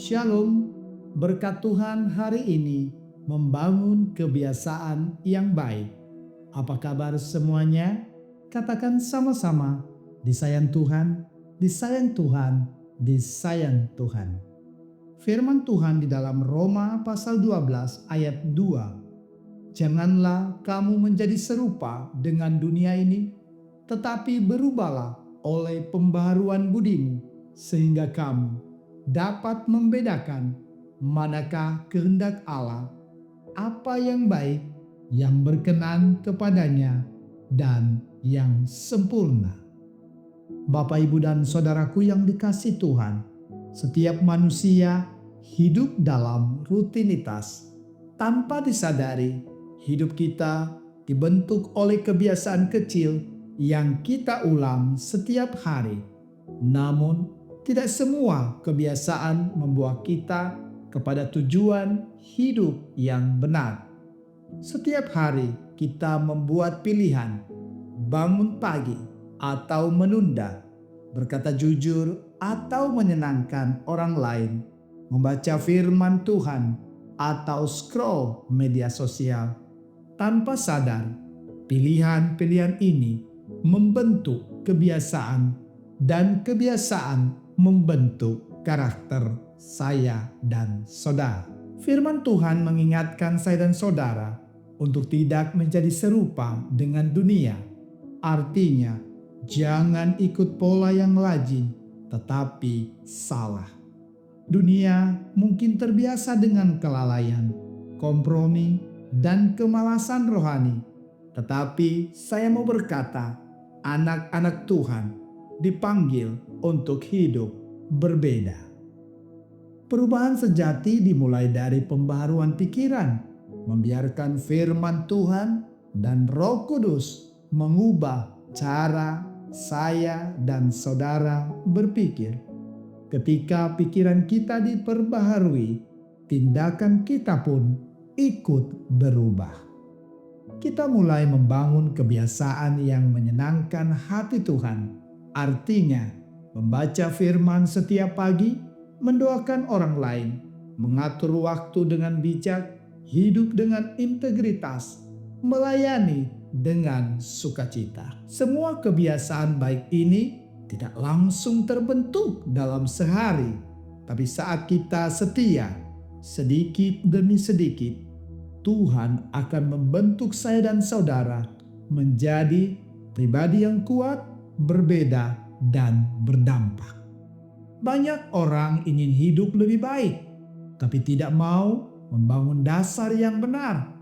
Shalom, berkat Tuhan hari ini membangun kebiasaan yang baik. Apa kabar semuanya? Katakan sama-sama, disayang Tuhan, disayang Tuhan, disayang Tuhan. Firman Tuhan di dalam Roma pasal 12 ayat 2. Janganlah kamu menjadi serupa dengan dunia ini, tetapi berubahlah oleh pembaharuan budimu, sehingga kamu dapat membedakan manakah kehendak Allah, apa yang baik, yang berkenan kepadanya, dan yang sempurna. Bapak, Ibu, dan saudaraku yang dikasihi Tuhan, setiap manusia hidup dalam rutinitas. Tanpa disadari, hidup kita dibentuk oleh kebiasaan kecil yang kita ulang setiap hari. Namun, tidak semua kebiasaan membawa kita kepada tujuan hidup yang benar. Setiap hari kita membuat pilihan, bangun pagi atau menunda, berkata jujur atau menyenangkan orang lain, membaca firman Tuhan atau scroll media sosial. Tanpa sadar, pilihan-pilihan ini membentuk kebiasaan, dan kebiasaan membentuk karakter saya dan saudara. Firman Tuhan mengingatkan saya dan saudara untuk tidak menjadi serupa dengan dunia. Artinya, jangan ikut pola yang lazim, tetapi salah. Dunia mungkin terbiasa dengan kelalaian, kompromi, dan kemalasan rohani. Tetapi saya mau berkata, anak-anak Tuhan dipanggil untuk hidup berbeda. Perubahan sejati dimulai dari pembaharuan pikiran, membiarkan firman Tuhan dan Roh Kudus mengubah cara saya dan saudara berpikir. Ketika pikiran kita diperbaharui, tindakan kita pun ikut berubah. Kita mulai membangun kebiasaan yang menyenangkan hati Tuhan. Artinya, membaca firman setiap pagi, mendoakan orang lain, mengatur waktu dengan bijak, hidup dengan integritas, melayani dengan sukacita. Semua kebiasaan baik ini tidak langsung terbentuk dalam sehari, tapi saat kita setia, sedikit demi sedikit, Tuhan akan membentuk saya dan saudara menjadi pribadi yang kuat, berbeda, dan berdampak. Banyak orang ingin hidup lebih baik, tapi tidak mau membangun dasar yang benar.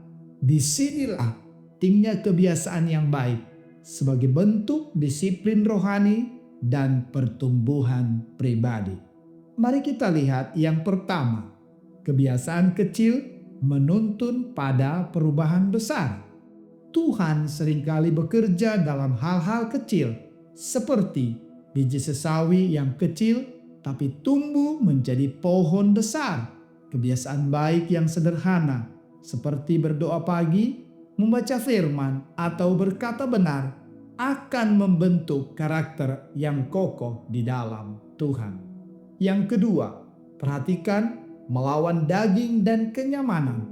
Disinilah pentingnya kebiasaan yang baik sebagai bentuk disiplin rohani dan pertumbuhan pribadi. Mari kita lihat yang pertama, kebiasaan kecil menuntun pada perubahan besar. Tuhan seringkali bekerja dalam hal-hal kecil, seperti biji sesawi yang kecil tapi tumbuh menjadi pohon besar. Kebiasaan baik yang sederhana, seperti berdoa pagi, membaca firman, atau berkata benar, akan membentuk karakter yang kokoh di dalam Tuhan. Yang kedua, perhatikan melawan daging dan kenyamanan.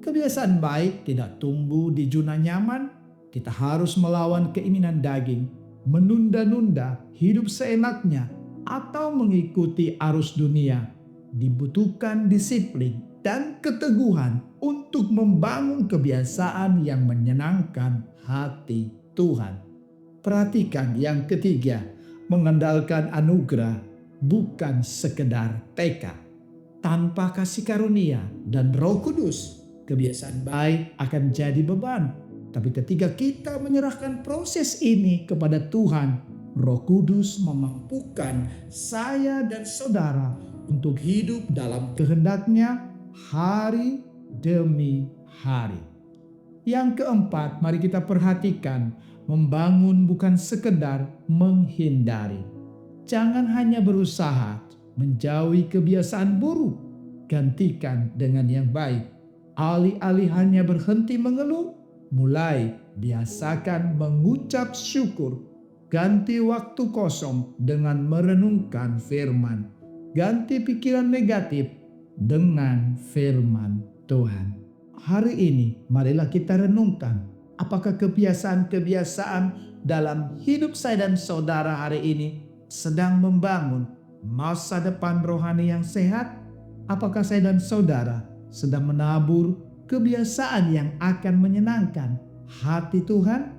Kebiasaan baik tidak tumbuh di zona nyaman. Kita harus melawan keinginan daging, menunda-nunda hidup seenaknya, atau mengikuti arus dunia. Dibutuhkan disiplin dan keteguhan untuk membangun kebiasaan yang menyenangkan hati Tuhan. Perhatikan yang ketiga, mengandalkan anugerah, bukan sekedar tekad. Tanpa kasih karunia dan Roh Kudus, kebiasaan baik akan jadi beban. Tapi ketika kita menyerahkan proses ini kepada Tuhan, Roh Kudus memampukan saya dan saudara untuk hidup dalam kehendak-Nya hari demi hari. Yang keempat, mari kita perhatikan, membangun bukan sekedar menghindari. Jangan hanya berusaha menjauhi kebiasaan buruk, gantikan dengan yang baik. Alih-alih hanya berhenti mengeluh, mulai biasakan mengucap syukur. Ganti waktu kosong dengan merenungkan firman. Ganti pikiran negatif dengan firman Tuhan. Hari ini marilah kita renungkan, apakah kebiasaan-kebiasaan dalam hidup saya dan saudara hari ini sedang membangun masa depan rohani yang sehat? Apakah saya dan saudara sedang menabur kebiasaan yang akan menyenangkan hati Tuhan?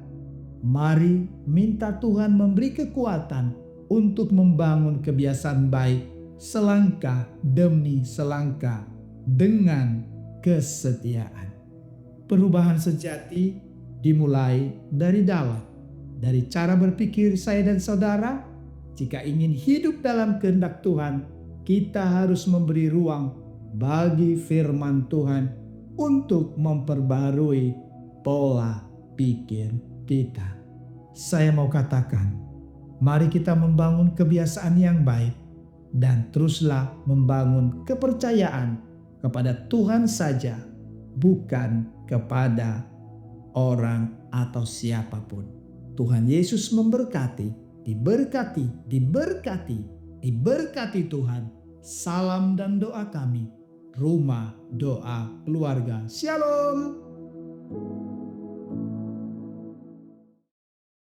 Mari minta Tuhan memberi kekuatan untuk membangun kebiasaan baik selangkah demi selangkah dengan kesetiaan. Perubahan sejati dimulai dari dalam, dari cara berpikir saya dan saudara. Jika ingin hidup dalam kehendak Tuhan, kita harus memberi ruang bagi firman Tuhan untuk memperbarui pola pikir kita. Saya mau katakan, mari kita membangun kebiasaan yang baik dan teruslah membangun kepercayaan kepada Tuhan saja, bukan kepada orang atau siapapun. Tuhan Yesus memberkati, diberkati Tuhan. Salam dan doa kami, Rumah Doa Keluarga. Shalom.